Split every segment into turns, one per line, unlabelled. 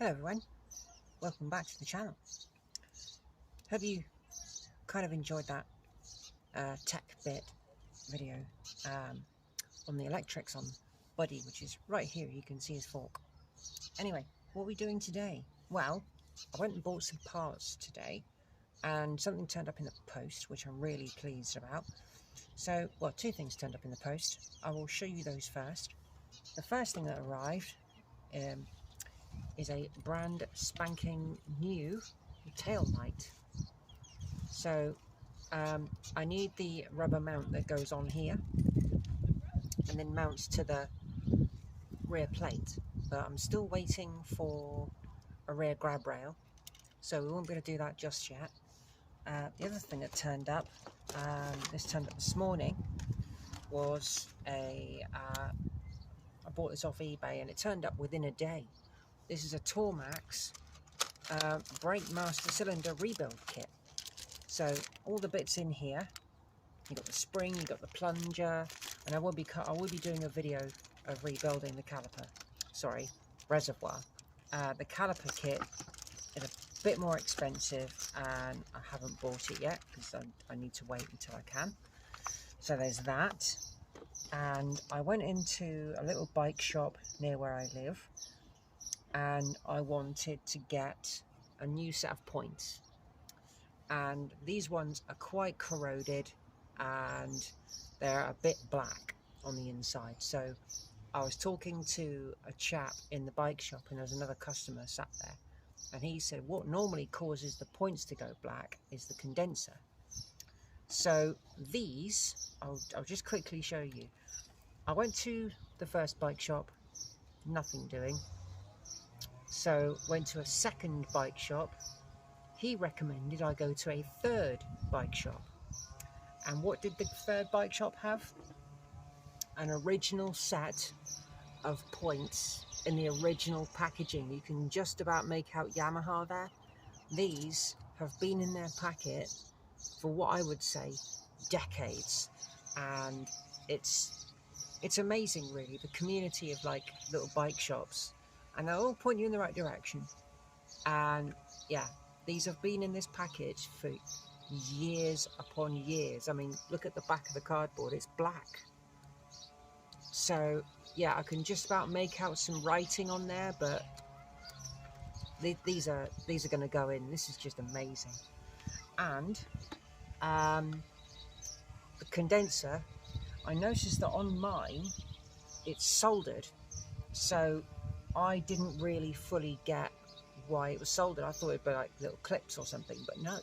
Hello everyone, welcome back to the channel. Hope you kind of enjoyed that tech bit video on the electrics on Buddy, which is right here. You can see his fork. Anyway, what are we doing today? Well, I went and bought some parts today and something turned up in the post, which I'm really pleased about. So, well, two things turned up in the post. I will show you those first. The first thing that arrived is a brand spanking new tail light. So I need the rubber mount that goes on here and then mounts to the rear plate, but I'm still waiting for a rear grab rail, so we won't be able to do that just yet. The other thing that turned up, this morning, was I bought this off eBay and it turned up within a day. This is a Tormax brake master cylinder rebuild kit. So all the bits in here, you got the spring, you got the plunger, and I will be doing a video of rebuilding the reservoir. The caliper kit is a bit more expensive and I haven't bought it yet because I need to wait until I can. So there's that. And I went into a little bike shop near where I live and I wanted to get a new set of points. And these ones are quite corroded and they're a bit black on the inside. So I was talking to a chap in the bike shop and there's another customer sat there and he said what normally causes the points to go black is the condenser. So these, I'll just quickly show you. I went to the first bike shop, nothing doing. So went to a second bike shop. He recommended I go to a third bike shop. And what did the third bike shop have? An original set of points in the original packaging. You can just about make out Yamaha there. These have been in their packet for what I would say decades. And it's amazing really, the community of like little bike shops. And they'll all point you in the right direction. And yeah, these have been in this package for years upon years. I mean, look at the back of the cardboard, it's black. So yeah, I can just about make out some writing on there, but these are going to go in. This is just amazing. And the condenser, I noticed that on mine it's soldered, so I didn't really fully get why it was soldered. I thought it'd be like little clips or something, but no.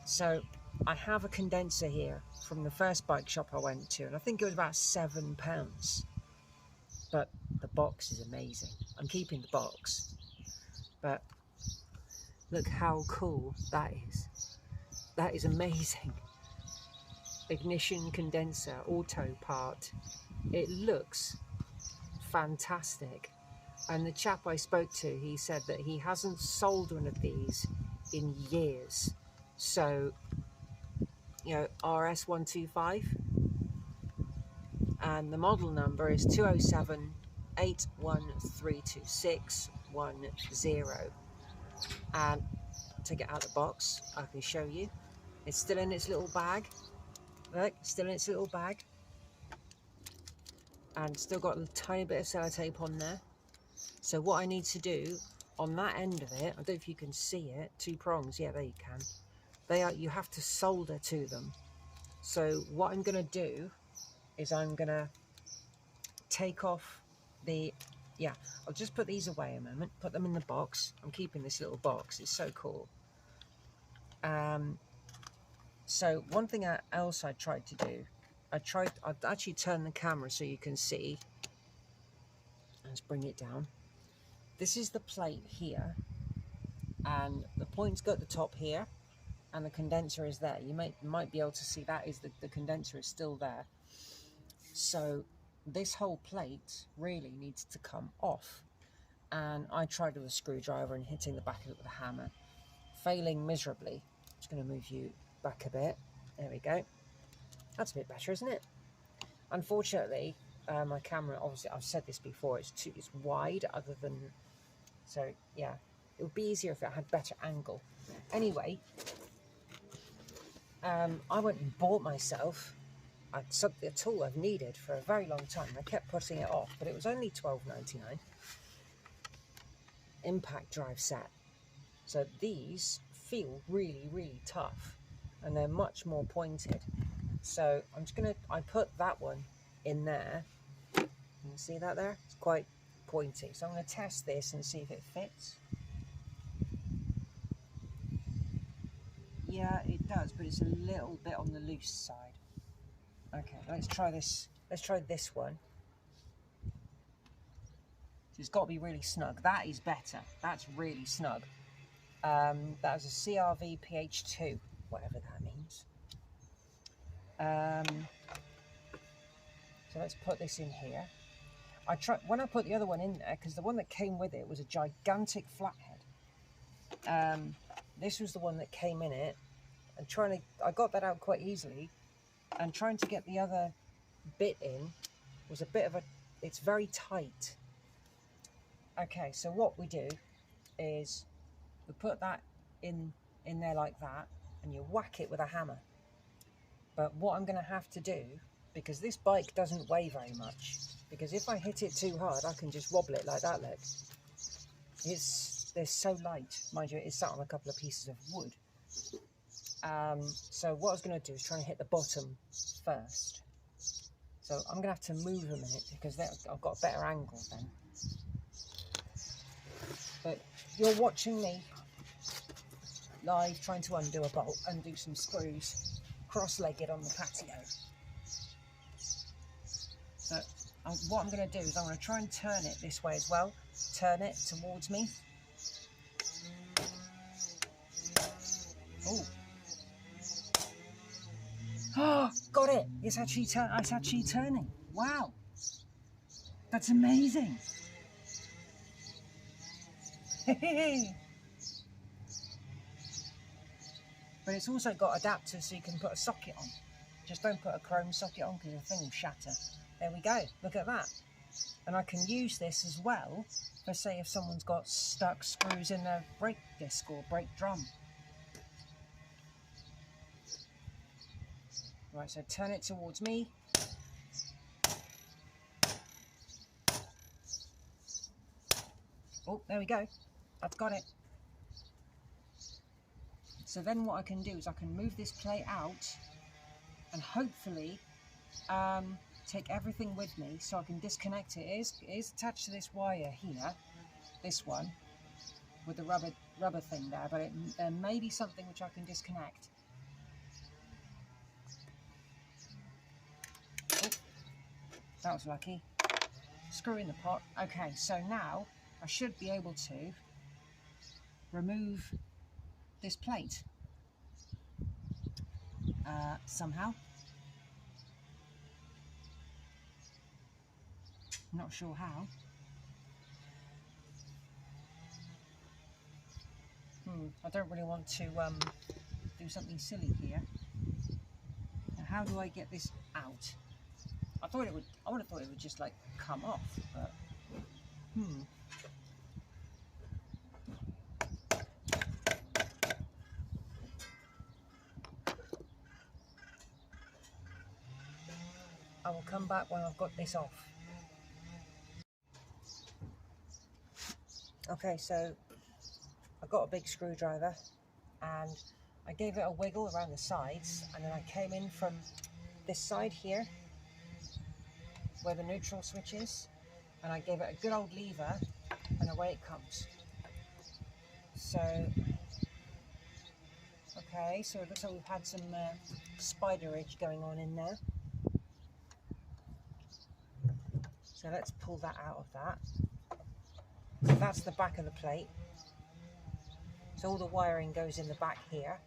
So I have a condenser here from the first bike shop I went to, and I think it was about £7. But the box is amazing. I'm keeping the box. But look how cool that is. That is amazing. Ignition condenser, auto part. It looks fantastic. And the chap I spoke to, he said that he hasn't sold one of these in years. So, you know, RS125, and the model number is 207-8132610. And to get out of the box, I can show you. It's still in its little bag. Look, still in its little bag. And still got a tiny bit of sellotape on there. So what I need to do on that end of it, I don't know if you can see it, two prongs, yeah, there you can. You have to solder to them. So what I'm going to do is I'm going to take off I'll just put these away a moment, put them in the box. I'm keeping this little box, it's so cool. So one thing else I tried to do, I'd actually turn the camera so you can see. Let's bring it down. This is the plate here, and the points go at the top here, and the condenser is there. You might be able to see that is the condenser is still there. So this whole plate really needs to come off. And I tried with a screwdriver and hitting the back of it with a hammer, failing miserably. I'm just going to move you back a bit. There we go. That's a bit better, isn't it? Unfortunately, my camera, obviously I've said this before, it's wide other than So yeah, it would be easier if it had better angle. Anyway, I went and bought myself a tool I've needed for a very long time. I kept putting it off, but it was only $12.99. Impact drive set. So these feel really, really tough, and they're much more pointed. So I put that one in there. You can see that there? It's quite pointy. So I'm going to test this and see if it fits. Yeah, it does, but it's a little bit on the loose side. Okay, let's try this. Let's try this one. So it's got to be really snug. That is better. That's really snug. That was a CRV PH2, whatever that means. So let's put this in here. When I put the other one in there, because the one that came with it was a gigantic flathead. This was the one that came in it, and I got that out quite easily, and trying to get the other bit in was a bit of it's very tight. Okay, so what we do is we put that in there like that, and you whack it with a hammer. But what I'm going to have to do, because this bike doesn't weigh very much, because if I hit it too hard, I can just wobble it like that, look. They're so light, mind you, it is sat on a couple of pieces of wood. So what I was going to do is try and hit the bottom first. So I'm going to have to move a minute, because I've got a better angle then. But you're watching me live trying to undo a bolt, undo some screws, cross-legged on the patio. So what I'm going to do is I'm going to try and turn it this way as well. Turn it towards me. Oh, got it! It's actually turning. Wow, that's amazing. But it's also got adapters so you can put a socket on. Just don't put a chrome socket on, because the thing will shatter. There we go, look at that. And I can use this as well for, say, if someone's got stuck screws in their brake disc or brake drum. Right, so turn it towards me. Oh, there we go. I've got it. So then what I can do is I can move this plate out and hopefully take everything with me so I can disconnect it. It is attached to this wire here, this one, with the rubber thing there, but there may be something which I can disconnect. Oh, that was lucky. Screw in the pot. Okay, so now I should be able to remove this plate somehow. Not sure how. I don't really want to do something silly here. Now, how do I get this out? I would have thought it would just like come off, but I will come back when I've got this off. Okay, so I got a big screwdriver and I gave it a wiggle around the sides, and then I came in from this side here where the neutral switch is, and I gave it a good old lever, and away it comes. So, okay, so it looks like we've had some spiderage going on in there. So let's pull that out of that. So that's the back of the plate. So all the wiring goes in the back here.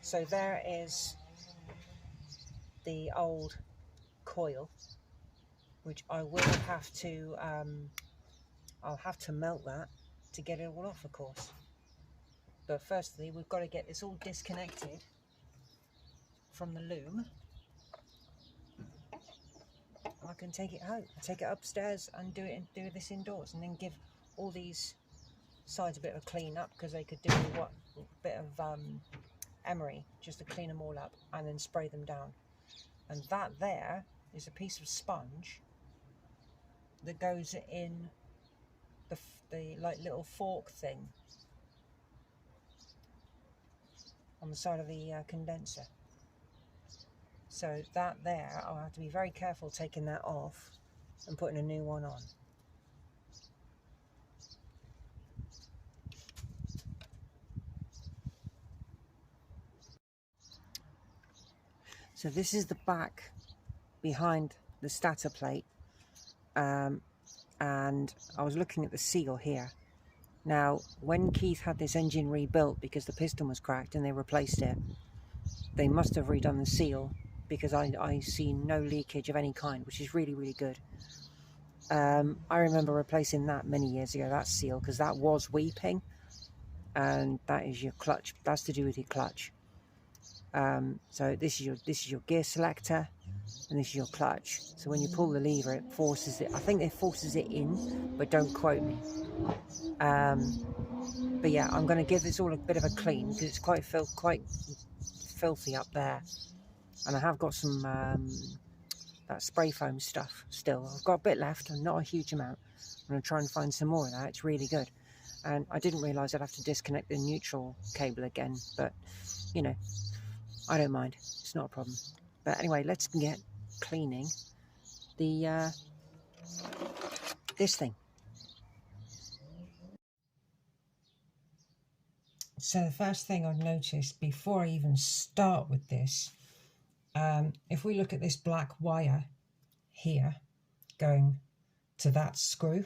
So there is the old coil, which I will have to, I'll have to melt that to get it all off, of course. But firstly, we've got to get this all disconnected from the loom. I can take it home. I take it upstairs and do this indoors, and then give all these sides a bit of a clean up, because they could do a bit of emery just to clean them all up and then spray them down. And that there is a piece of sponge that goes in the like little fork thing on the side of the condenser. So that there, I'll have to be very careful taking that off and putting a new one on. So this is the back behind the stator plate, and I was looking at the seal here. Now, when Keith had this engine rebuilt because the piston was cracked and they replaced it, they must have redone the seal, because I see no leakage of any kind, which is really, really good. I remember replacing that many years ago, that seal, because that was weeping, and that is your clutch. That's to do with your clutch. So this is your gear selector, and this is your clutch. So when you pull the lever, it forces it. I think it forces it in, but don't quote me. But yeah, I'm going to give this all a bit of a clean, because it's quite filthy up there, and I have got some that spray foam stuff still. I've got a bit left, and not a huge amount. I'm going to try and find some more of that. It's really good. And I didn't realise I'd have to disconnect the neutral cable again, but you know, I don't mind. It's not a problem. But anyway, let's get cleaning the this thing. So the first thing I've noticed before I even start with this, if we look at this black wire here going to that screw,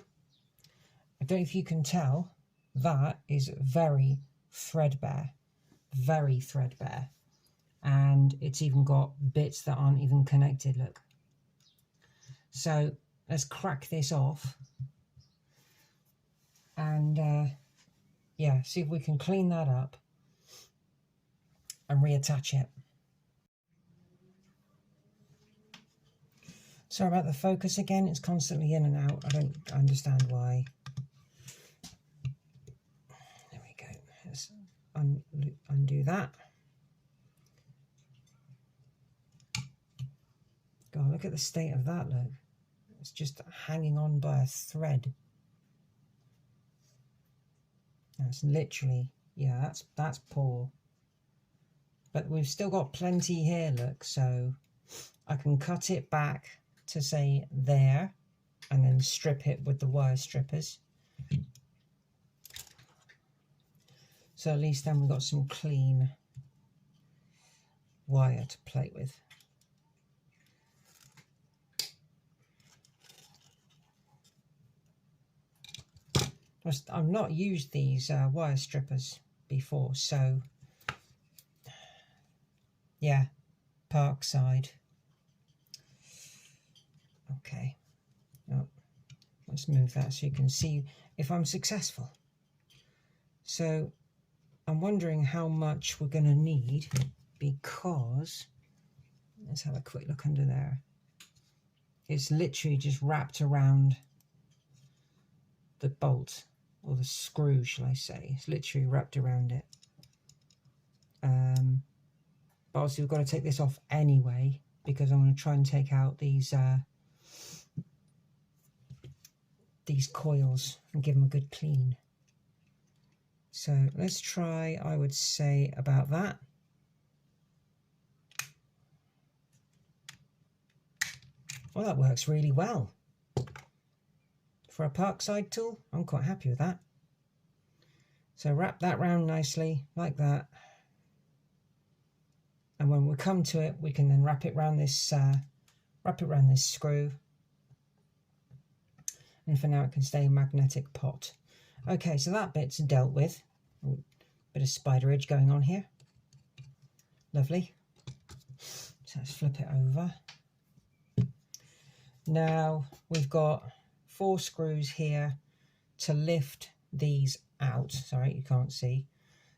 I don't know if you can tell, that is very threadbare, and it's even got bits that aren't even connected, look. So let's crack this off and yeah, see if we can clean that up and reattach it. Sorry about the focus again, it's constantly in and out. I don't understand why. There we go. Let's undo that. God, look at the state of that, look. It's just hanging on by a thread. That's literally, yeah, that's poor. But we've still got plenty here, look, so I can cut it back to say there and then strip it with the wire strippers. So at least then we've got some clean wire to play with. I've not used these wire strippers before, so yeah, Parkside. Okay, oh, let's move that so you can see if I'm successful. So I'm wondering how much we're going to need, because let's have a quick look under there. It's literally just wrapped around the bolt, or the screw, shall I say. It's literally wrapped around it. But obviously we've got to take this off anyway, because I'm going to try and take out these coils and give them a good clean. So let's try, I would say, about that. Well, that works really well. For a Parkside tool, I'm quite happy with that. So wrap that round nicely, like that. And when we come to it, we can then wrap it around this screw. And for now, it can stay a magnetic pot. Okay, so that bit's dealt with. Ooh, bit of spider edge going on here. Lovely. So let's flip it over. Now we've got 4 screws here to lift these out. Sorry, you can't see.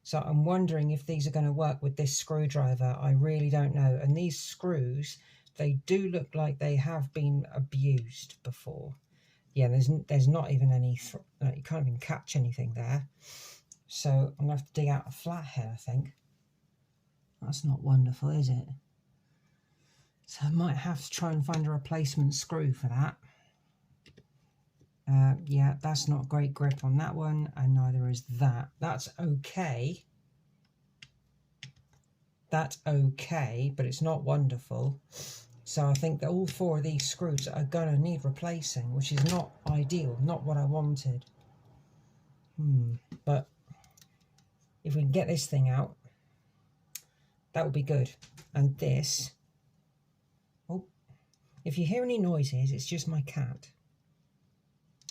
So I'm wondering if these are going to work with this screwdriver. I really don't know. And these screws they do look like they have been abused before. Yeah, there's not even any, you can't even catch anything there. So I'm going to have to dig out a flathead, I think. That's not wonderful, is it? So I might have to try and find a replacement screw for that. Yeah, that's not great grip on that one, and neither is that. That's okay. That's okay, but it's not wonderful. So I think that all 4 of these screws are going to need replacing, which is not ideal, not what I wanted. But if we can get this thing out, that would be good. And this, oh, if you hear any noises, it's just my cat.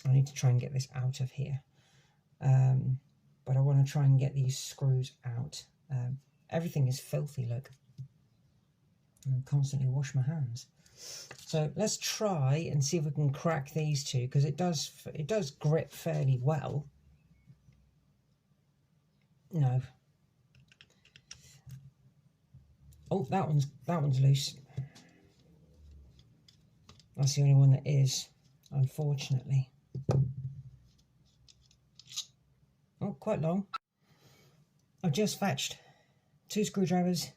I need to try and get this out of here. But I want to try and get these screws out. Everything is filthy, look. I constantly wash my hands. So let's try and see if we can crack these 2, because it does grip fairly well. No. Oh, that one's loose. That's the only one that is, unfortunately. Oh, quite long. I've just fetched 2 screwdrivers.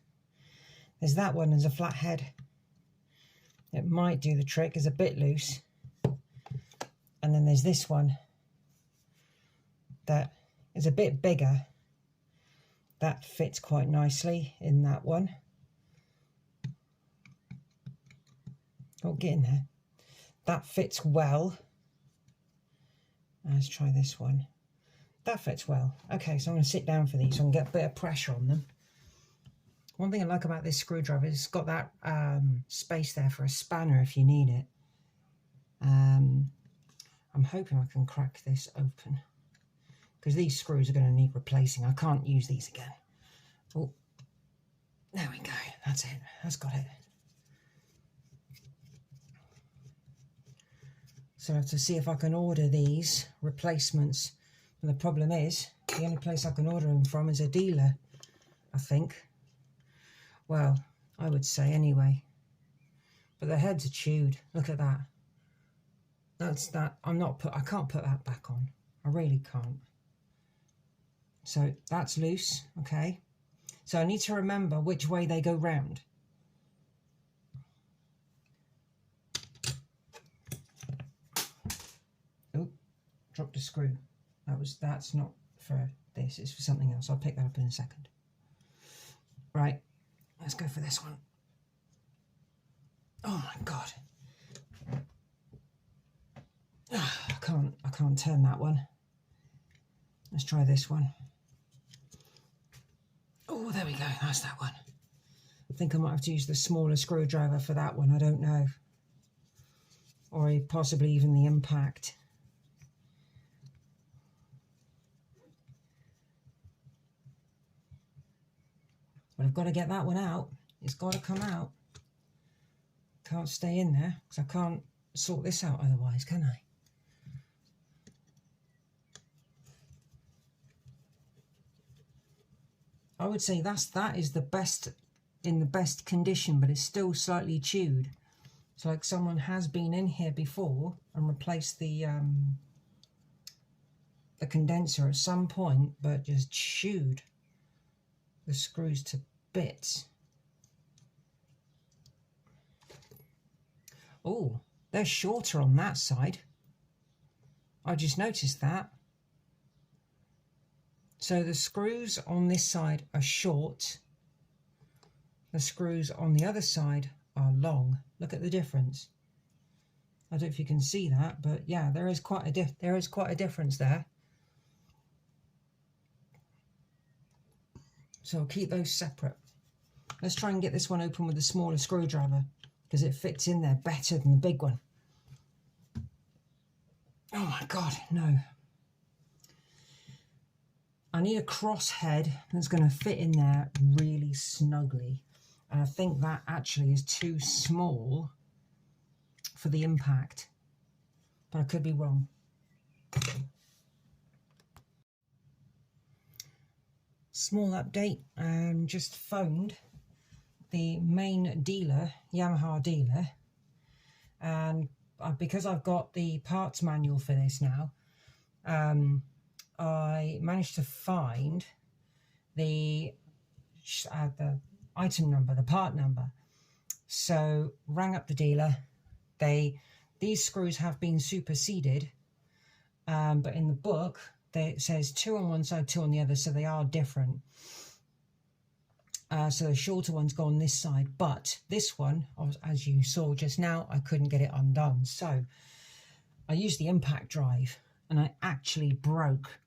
There's that one, there's a flathead. It might do the trick, it's a bit loose. And then there's this one that is a bit bigger. That fits quite nicely in that one. Oh, get in there. That fits well. Let's try this one. That fits well. Okay, so I'm going to sit down for these so I can get a bit of pressure on them. One thing I like about this screwdriver is it's got that space there for a spanner if you need it. I'm hoping I can crack this open, because these screws are going to need replacing. I can't use these again. Oh, there we go. That's it. That's got it. So I have to see if I can order these replacements. And the problem is, the only place I can order them from is a dealer, I think. Well, I would say anyway. But the heads are chewed. Look at that. That's that. I can't put that back on. I really can't. So that's loose, okay. So I need to remember which way they go round. Oh, dropped a screw. That's not for this, it's for something else. I'll pick that up in a second. Right, let's go for this one. Oh my God. I can't turn that one. Let's try this one. Oh, there we go, that's that one. I think I might have to use the smaller screwdriver for that one, I don't know. Or possibly even the impact. But I've got to get that one out. It's got to come out. Can't stay in there because I can't sort this out otherwise, can I? I would say that is the best, in the best condition, but it's still slightly chewed. It's like someone has been in here before and replaced the condenser at some point, but just chewed the screws to bits. Oh, they're shorter on that side. I just noticed that. So the screws on this side are short. The screws on the other side are long. Look at the difference. I don't know if you can see that, but yeah, there is quite a difference there. So I'll keep those separate. Let's try and get this one open with the smaller screwdriver because it fits in there better than the big one. Oh my God, no. I need a cross head that's going to fit in there really snugly. And I think that actually is too small for the impact, but I could be wrong. Small update, just phoned the main dealer, Yamaha dealer, and because I've got the parts manual for this now, I managed to find the item number, the part number. So rang up the dealer. These screws have been superseded, but in the book it says 2 on one side, 2 on the other, so they are different. So the shorter ones go on this side, but this one, as you saw just now, I couldn't get it undone. So I used the impact drive and I actually broke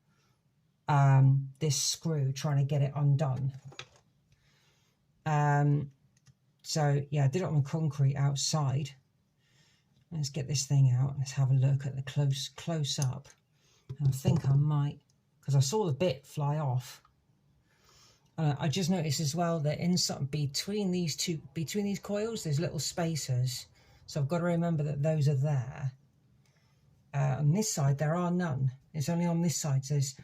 this screw trying to get it undone. So yeah, I did it on the concrete outside. Let's get this thing out. Let's have a look at the close up. And I think I might, because I saw the bit fly off. I just noticed as well that inside between these coils, there's little spacers. So I've got to remember that those are there. On this side, there are none. It's only on this side. So there's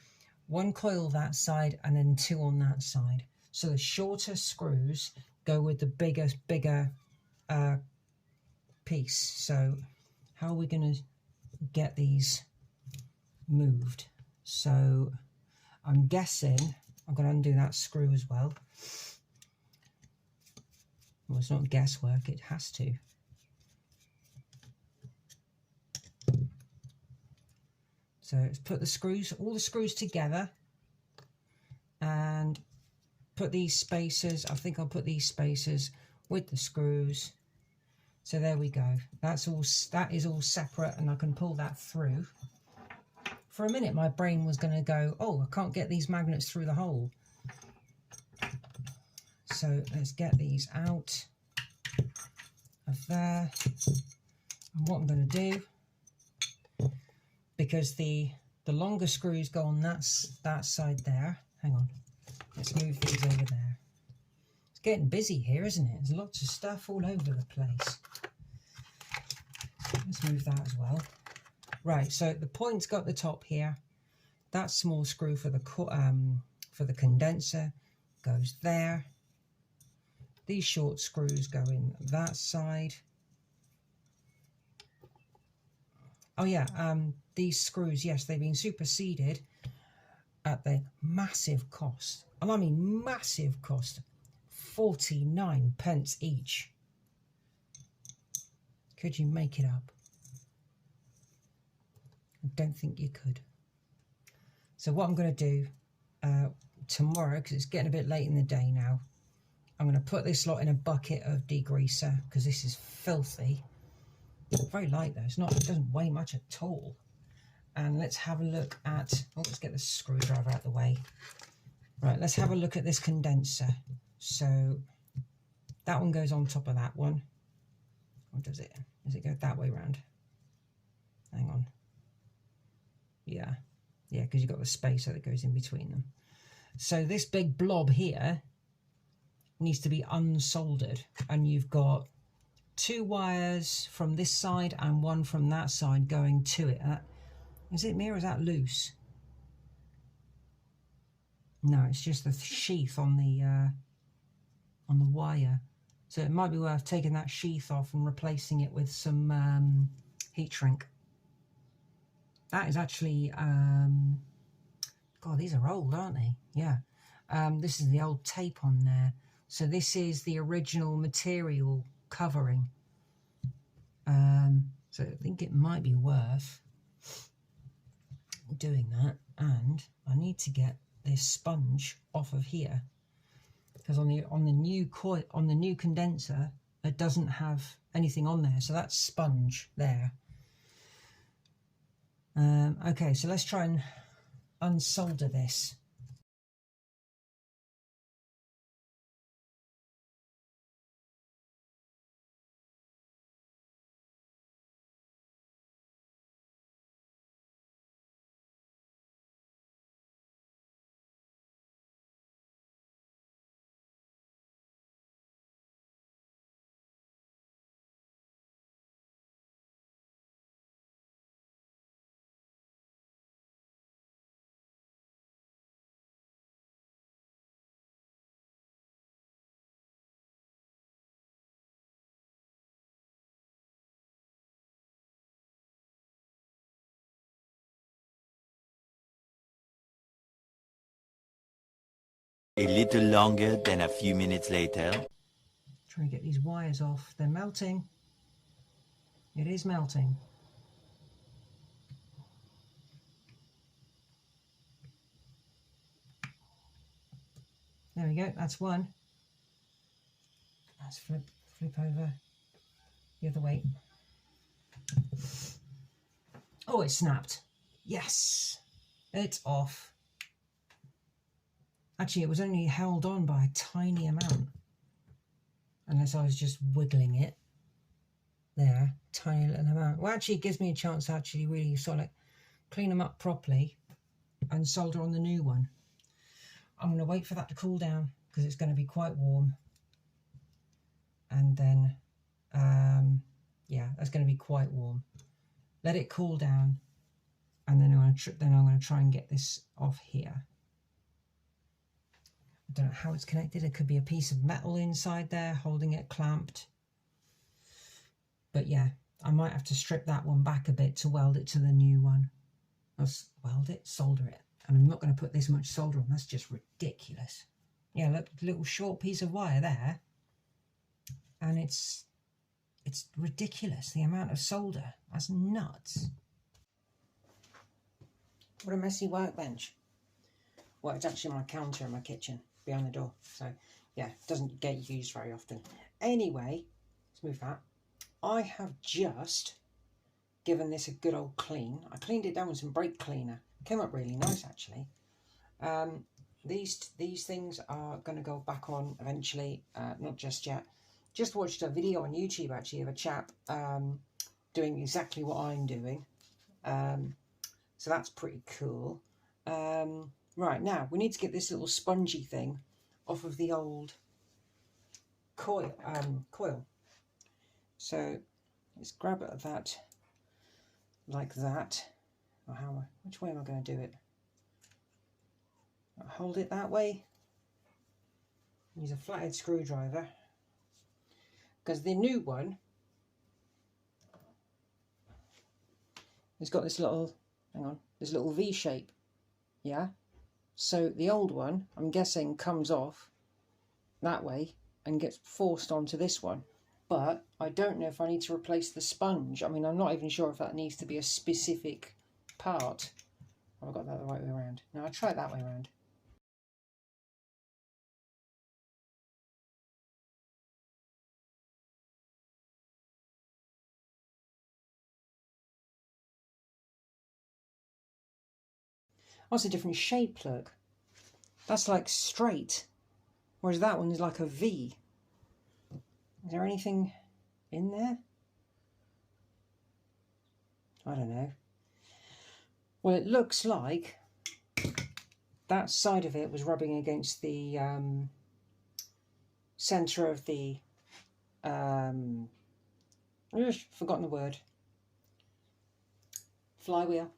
1 coil that side and then 2 on that side. So the shorter screws go with the bigger piece. So how are we going to get these moved? So I'm guessing I'm going to undo that screw as well. Well, it's not guesswork, it has to. So let's put the screws, all the screws together, and put these spacers. I think I'll put these spacers with the screws. So there we go. That is all separate, and I can pull that through. For a minute, my brain was going to go, oh, I can't get these magnets through the hole. So let's get these out of there. And what I'm going to do, because the longer screws go on that side there. Hang on, let's move these over there. It's getting busy here, isn't it? There's lots of stuff all over the place. Let's move that as well. Right, so the point's got the top here. That small screw for the condenser goes there. These short screws go in that side. Oh yeah, these screws, yes, they've been superseded at the massive cost. And I mean massive cost. 49p each. Could you make it up? I don't think you could. So what I'm going to do tomorrow, because it's getting a bit late in the day now, I'm going to put this lot in a bucket of degreaser, because this is filthy. Very light though, it doesn't weigh much at all. And let's have a look at, let's get the screwdriver out of the way. Right, let's have a look at this condenser. So that one goes on top of that one. Or does it go that way round? Hang on. Yeah, because you've got the spacer that goes in between them. So this big blob here needs to be unsoldered, and you've got 2 wires from this side and 1 from that side going to it. Is it me or is that loose? No, it's just the sheath on the wire. So it might be worth taking that sheath off and replacing it with some heat shrink. That is actually, God, these are old, aren't they? Yeah. This is the old tape on there. So this is the original material covering. So I think it might be worth doing that. And I need to get this sponge off of here, because on the new condenser it doesn't have anything on there. So that's sponge there. Okay, so let's try and unsolder this.
A little longer than a few minutes later.
Try and get these wires off. They're melting. It is melting. There we go, that's one. Let's flip over the other way. Oh, it snapped. Yes, it's off. Actually, it was only held on by a tiny amount. Unless I was just wiggling it. There, tiny little amount. Well, actually, it gives me a chance to actually really sort of like clean them up properly and solder on the new one. I'm going to wait for that to cool down because it's going to be quite warm. And then, yeah, that's going to be quite warm. Let it cool down, and then I'm going to try and get this off here. I don't know how it's connected. It could be a piece of metal inside there holding it clamped. But yeah, I might have to strip that one back a bit to weld it to the new one. I'll weld it, solder it. And I'm not going to put this much solder on. That's just ridiculous. Yeah, look, little short piece of wire there. And it's ridiculous, the amount of solder. That's nuts. What a messy workbench. Well, it's actually my counter in my kitchen, behind the door. So, yeah, it doesn't get used very often. Anyway, let's move that. I have just given this a good old clean. I cleaned it down with some brake cleaner. Came up really nice, actually. These things are going to go back on eventually, not just yet. Just watched a video on YouTube, actually, of a chap doing exactly what I'm doing. So that's pretty cool. Right, now, we need to get this little spongy thing off of the old coil. So let's grab it at that, like that. Or which way am I going to do it? I'll hold it that way. Use a flathead screwdriver. Because the new one has got this little, this little V shape. Yeah? So the old one, I'm guessing, comes off that way and gets forced onto this one. But I don't know if I need to replace the sponge. I mean, I'm not even sure if that needs to be a specific part. Have I got that the right way around? No, I'll try it that way around. Oh, it's a different shape, look. That's like straight, whereas that one is like a V. Is there anything in there? I don't know. Well, it looks like that side of it was rubbing against the centre of the, I've forgotten the word, flywheel.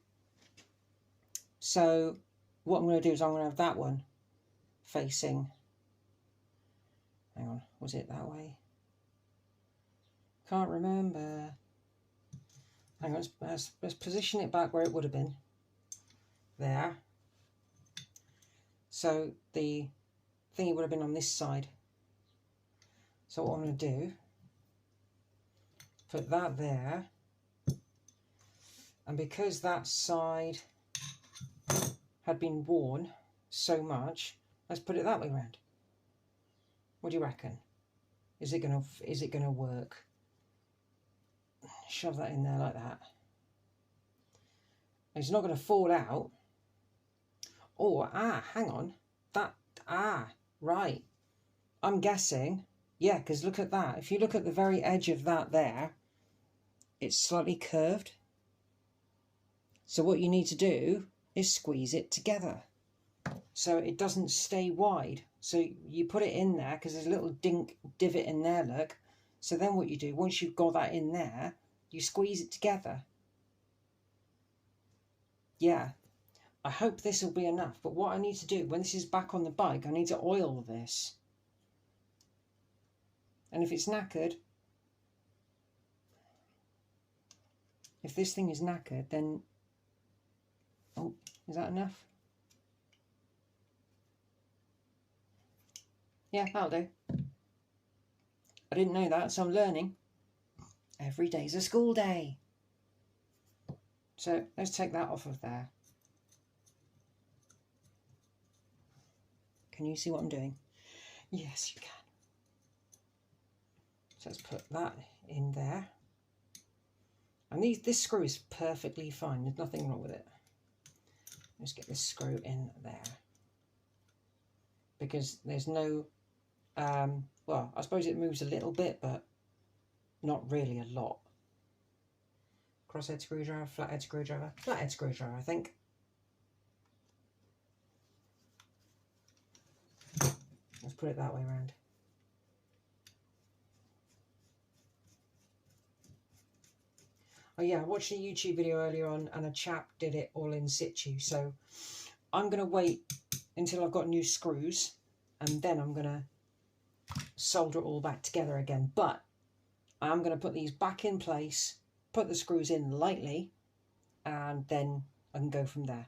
So what I'm going to do is I'm going to have that one facing, hang on, was it that way? Can't remember. Hang on, let's position it back where it would have been. There. So the thingy would have been on this side. So what I'm going to do, put that there. And because that side had been worn so much, let's put it that way around. What do you reckon? Is it gonna work? Shove that in there like that. It's not going to fall out. Or, hang on. Right. I'm guessing, yeah, because look at that. If you look at the very edge of that there, it's slightly curved. So what you need to do is squeeze it together so it doesn't stay wide. So you put it in there because there's a little divot in there, look. So then what you do, once you've got that in there, you squeeze it together. Yeah, I hope this will be enough. But what I need to do, when this is back on the bike, I need to oil this. And if it's knackered, if this thing is knackered, then, oh, is that enough? Yeah, that'll do. I didn't know that, so I'm learning. Every day's a school day. So let's take that off of there. Can you see what I'm doing? Yes, you can. So let's put that in there. And this screw is perfectly fine. There's nothing wrong with it. Let's get this screw in there. Because there's no, well, I suppose it moves a little bit, but not really a lot. Crosshead screwdriver, flathead screwdriver, flathead screwdriver, I think. Let's put it that way around. Oh yeah, I watched a YouTube video earlier on and a chap did it all in situ. So I'm going to wait until I've got new screws and then I'm going to solder it all back together again. But I'm going to put these back in place, put the screws in lightly, and then I can go from there.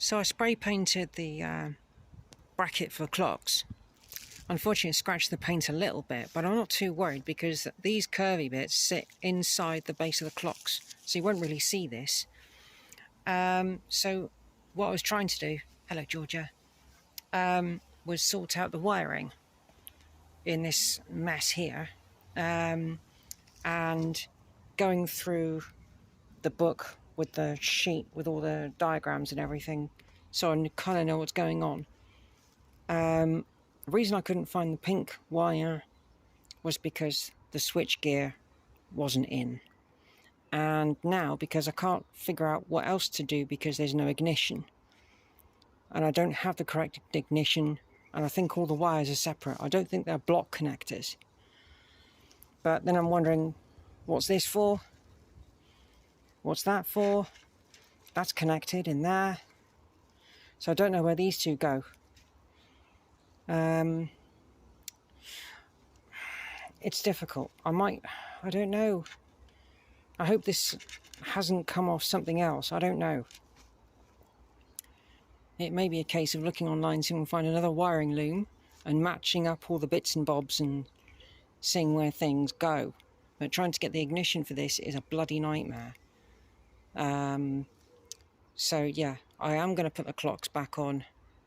So I spray painted the bracket for the clocks. Unfortunately, it scratched the paint a little bit, but I'm not too worried because these curvy bits sit inside the base of the clocks, so you won't really see this. So what I was trying to do, hello Georgia, was sort out the wiring in this mess here, and going through the book with the sheet with all the diagrams and everything, so I kind of know what's going on. The reason I couldn't find the pink wire was because the switch gear wasn't in, and now because I can't figure out what else to do because there's no ignition and I don't have the correct ignition, and I think all the wires are separate. I don't think they're block connectors, but then I'm wondering, what's this for? What's that for? That's connected in there, so I don't know where these two go. It's difficult. I don't know. I hope this hasn't come off something else. I don't know. It may be a case of looking online, see if we can find another wiring loom and matching up all the bits and bobs and seeing where things go. But trying to get the ignition for this is a bloody nightmare. So yeah, I am going to put the clocks back on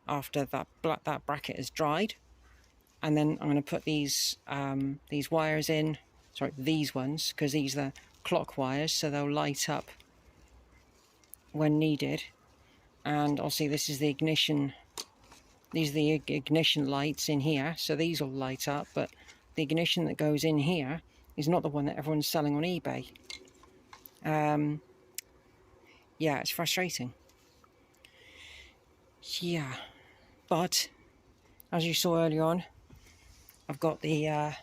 after that bracket has dried, and then I'm going to put these wires in. Sorry, these ones, because these are the clock wires, so they'll light up when needed. And obviously this is the ignition. These are the ignition lights in here, so these will light up, but the ignition that goes in here is not the one that everyone's selling on eBay. Yeah, it's frustrating. Yeah, but as you saw earlier on, I've got the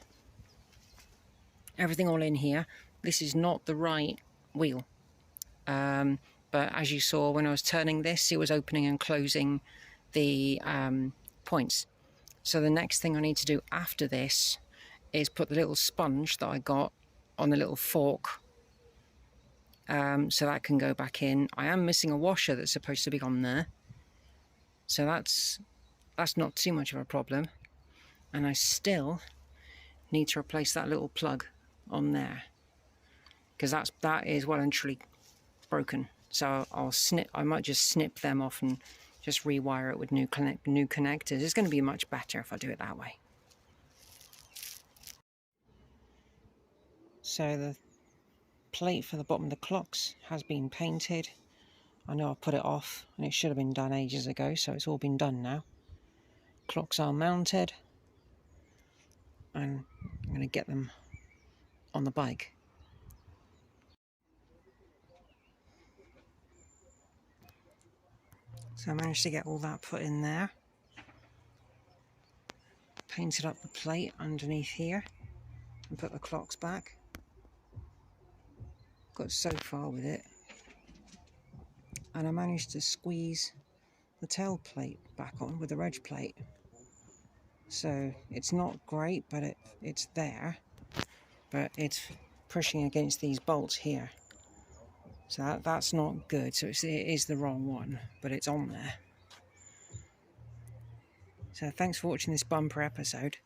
everything all in here. This is not the right wheel, but as you saw when I was turning this, it was opening and closing the points. So the next thing I need to do after this is put the little sponge that I got on the little fork, so that can go back in. I am missing a washer that's supposed to be on there, so that's not too much of a problem. And I still need to replace that little plug on there, because that is well and truly broken. So I might just snip them off and just rewire it with new connectors. It's going to be much better if I do it that way. So the plate for the bottom of the clocks has been painted. I know I put it off and it should have been done ages ago, so it's all been done now. Clocks are mounted, and I'm going to get them on the bike. So I managed to get all that put in there. Painted up the plate underneath here and put the clocks back. Got so far with it, and I managed to squeeze the tail plate back on with the reg plate. So it's not great, but it's there, but it's pushing against these bolts here. So that's not good. So it is the wrong one, but it's on there. So thanks for watching this bumper episode.